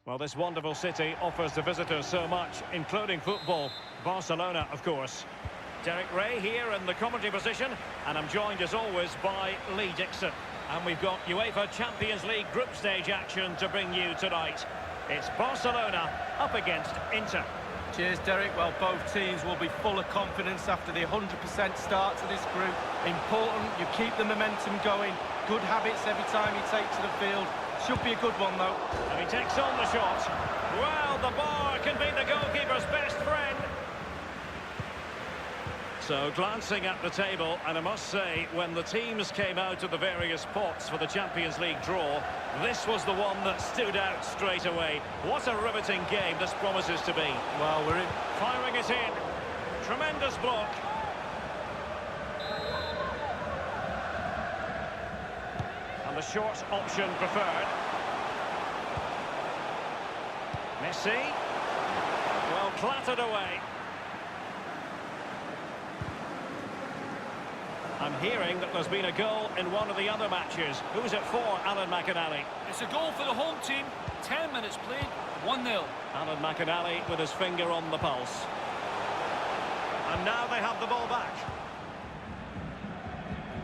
Well, this wonderful city offers the visitors so much, including football. Barcelona, of course. Derek Ray here in the commentary position, and I'm joined as always by Lee Dixon. And we've got UEFA Champions League group stage action to bring you tonight. It's Barcelona up against Inter. Cheers, Derek. Well, both teams will be full of confidence after the 100% start to this group. Important, you keep the momentum going. Good habits every time you take to the field. Should be a good one, though. And he takes on the shot. Well, the bar can be the goalkeeper's best friend. So, glancing at the table, and I must say, when the teams came out of the various pots for the Champions League draw, this was the one that stood out straight away. What a riveting game this promises to be. Well, we're in. Firing it in. Tremendous block. And the short option preferred. Messi. Well, clattered away. I'm hearing that there's been a goal in one of the other matches. Who's it for, Alan McInally? It's a goal for the home team. 10 minutes played, 1-0. Alan McInally with his finger on the pulse. And now they have the ball back.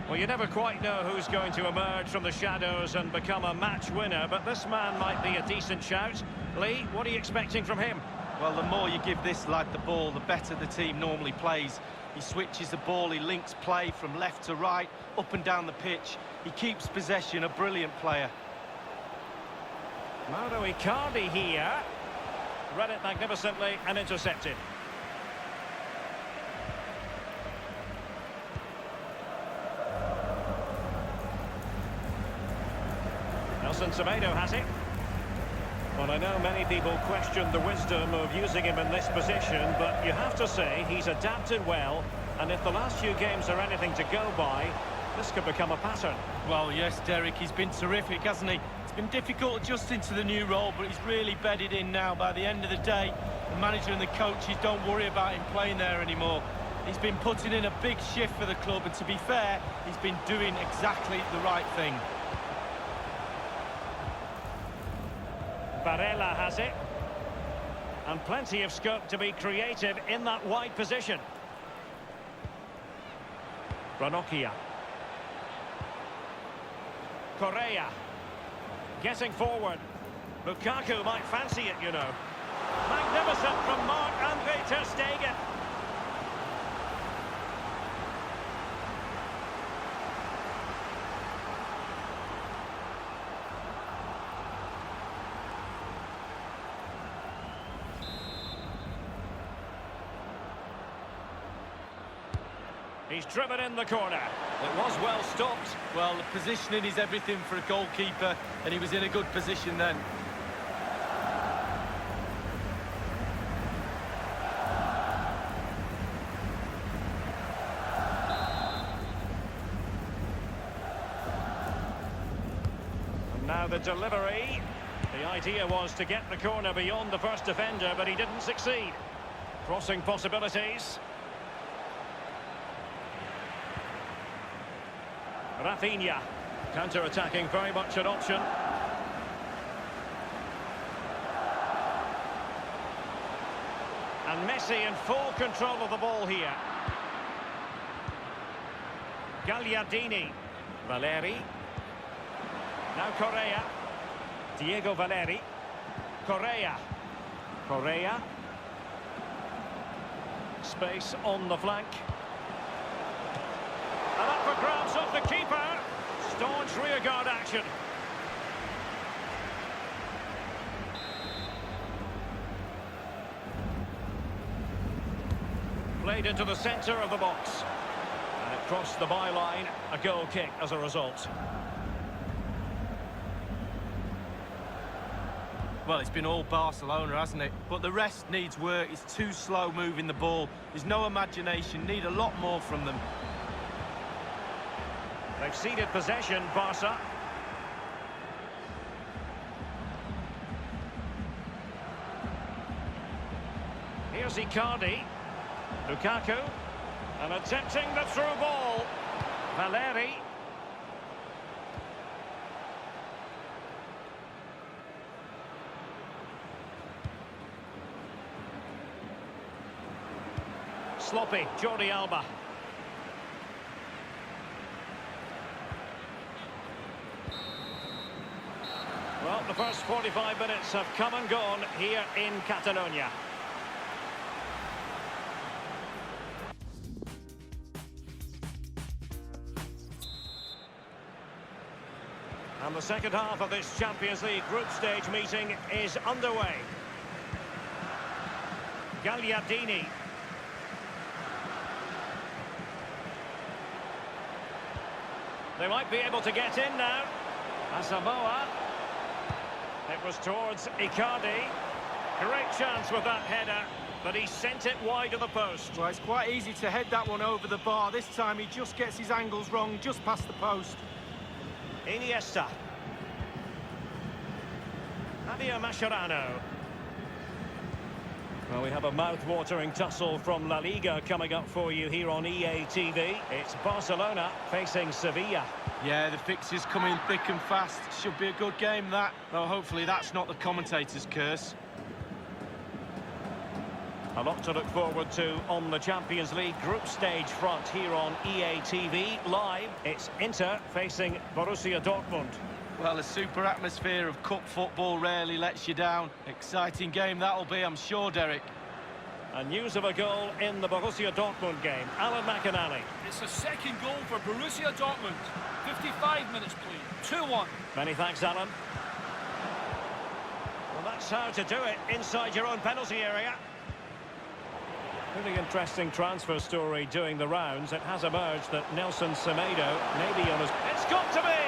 Well, you never quite know who's going to emerge from the shadows and become a match winner, but this man might be a decent shout. Lee, what are you expecting from him? Well, the more you give this lad the ball, the better the team normally plays. He switches the ball, he links play from left to right, up and down the pitch. He keeps possession, a brilliant player. Mauro Icardi here. Read it magnificently and intercepted. Nelson Semedo has it. Well, I know many people question the wisdom of using him in this position, but you have to say he's adapted well, and if the last few games are anything to go by, this could become a pattern. Well, yes, Derek, he's been terrific, hasn't he? It's been difficult adjusting to the new role, but he's really bedded in now. By the end of the day, the manager and the coaches don't worry about him playing there anymore. He's been putting in a big shift for the club, and to be fair, he's been doing exactly the right thing. Barella has it. And plenty of scope to be creative in that wide position. Ranocchia. Correa. Getting forward. Lukaku might fancy it, you know. Magnificent from Marc-Andre ter Stegen. He's driven in the corner. It was well stopped. Well, the positioning is everything for a goalkeeper, and he was in a good position then. And now the delivery. The idea was to get the corner beyond the first defender, but he didn't succeed. Crossing possibilities. Raphinha, counter-attacking, very much an option. And Messi in full control of the ball here. Gagliardini. Valeri. Now Correa. Diego Valeri. Correa. Correa. Space on the flank. And up for grabs off the keeper. Staunch rearguard action. Played into the centre of the box. And it crossed the byline. A goal kick as a result. Well, it's been all Barcelona, hasn't it? But the rest needs work. It's too slow moving the ball. There's no imagination. Need a lot more from them. They've ceded possession, Barca. Here's Icardi. Lukaku. And attempting the through ball. Valeri. sloppy. Jordi Alba. Well, the first 45 minutes have come and gone here in Catalonia. And the second half of this Champions League group stage meeting is underway. Gagliardini. They might be able to get in now. Asamoah. It was towards Icardi. Great chance with that header, but he sent it wide of the post. Well, it's quite easy to head that one over the bar. This time he just gets his angles wrong, just past the post. Iniesta. Javier Mascherano. Well, we have a mouth-watering tussle from La Liga coming up for you here on EA TV. It's Barcelona facing Sevilla. Yeah, the fixtures coming thick and fast. Should be a good game, that. Though hopefully that's not the commentator's curse. A lot to look forward to on the Champions League group stage front here on EA TV. Live, it's Inter facing Borussia Dortmund. Well, a super atmosphere of cup football rarely lets you down. Exciting game that'll be, I'm sure, Derek. And news of a goal in the Borussia Dortmund game. Alan McInally. It's a second goal for Borussia Dortmund. 55 minutes played. 2-1. Many thanks, Alan. Well, that's how to do it inside your own penalty area. Really interesting transfer story doing the rounds. It has emerged that Nelson Semedo may be on his... It's got to be!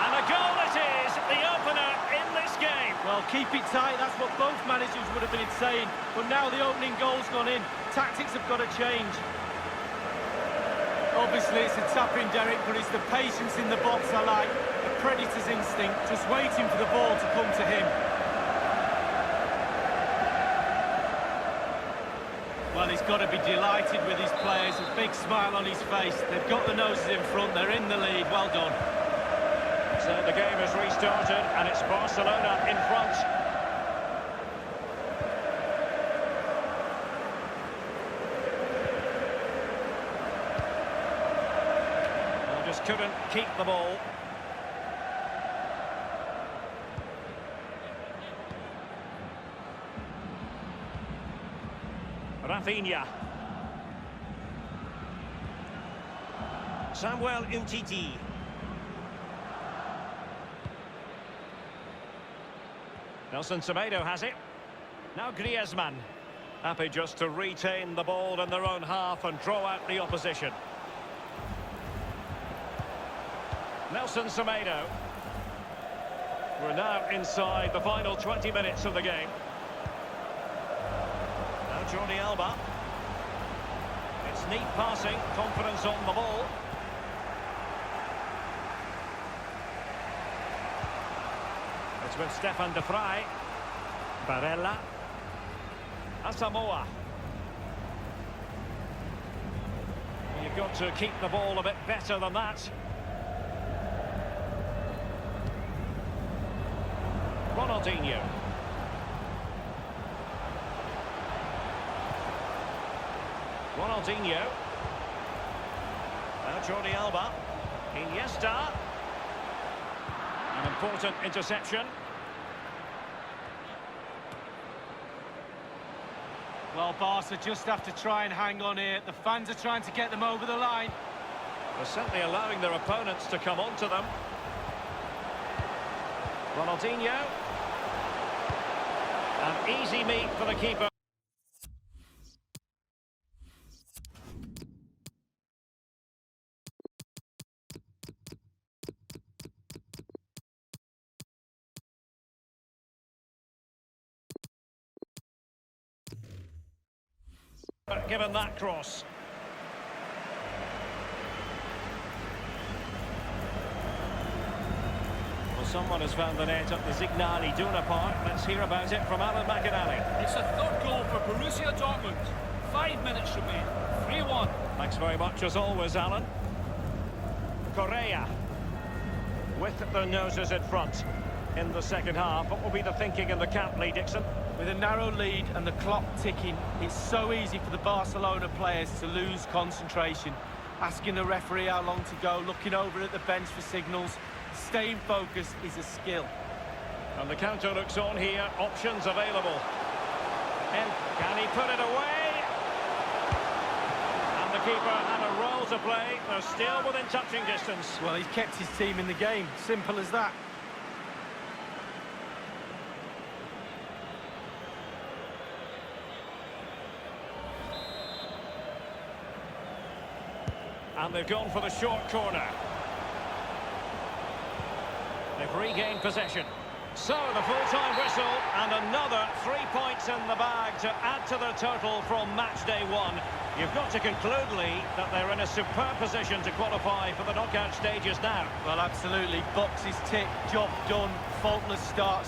And a goal it is, the opener in this game. Well, keep it tight, that's what both managers would have been saying. But now the opening goal's gone in. Tactics have got to change. Obviously, it's a tap-in, Derek, but it's the patience in the box I like. A predator's instinct, just waiting for the ball to come to him. Well, he's got to be delighted with his players. A big smile on his face. They've got the noses in front. They're in the lead. Well done. So the game has restarted, and it's Barcelona in front. Well, just couldn't keep the ball. Raphinha. Samuel Umtiti. Nelson Semedo has it. Now Griezmann. Happy just to retain the ball in their own half and draw out the opposition. Nelson Semedo. We're now inside the final 20 minutes of the game. Now Jordi Alba. It's neat passing, confidence on the ball. It's with Stefan de Vrij. Barella. Asamoah. You've got to keep the ball a bit better than that. Ronaldinho. Ronaldinho. Now Jordi Alba. Iniesta. An important interception. Well, Barca just have to try and hang on here. The fans are trying to get them over the line. They're certainly allowing their opponents to come onto them. Ronaldinho. An easy meet for the keeper. Given that cross. Well, someone has found the net at the Signal Iduna Park. Let's hear about it from Alan McInally. It's a third goal for Borussia Dortmund. 5 minutes remain. 3-1. Thanks very much as always, Alan. Correa with the noses in front. in the second half. What will be the thinking in the camp, Lee Dixon? With a narrow lead and the clock ticking, it's so easy for the Barcelona players to lose concentration. Asking the referee how long to go, looking over at the bench for signals. Staying focused is a skill. And the counter looks on here, options available. And can he put it away? And the keeper had a role to play. They're still within touching distance. Well, he's kept his team in the game. Simple as that. And they've gone for the short corner. They've regained possession. So, the full-time whistle, and another 3 points in the bag to add to their total from match day one. You've got to conclude, Lee, that they're in a superb position to qualify for the knockout stages now. Well, absolutely. Boxes tick, job done, faultless start.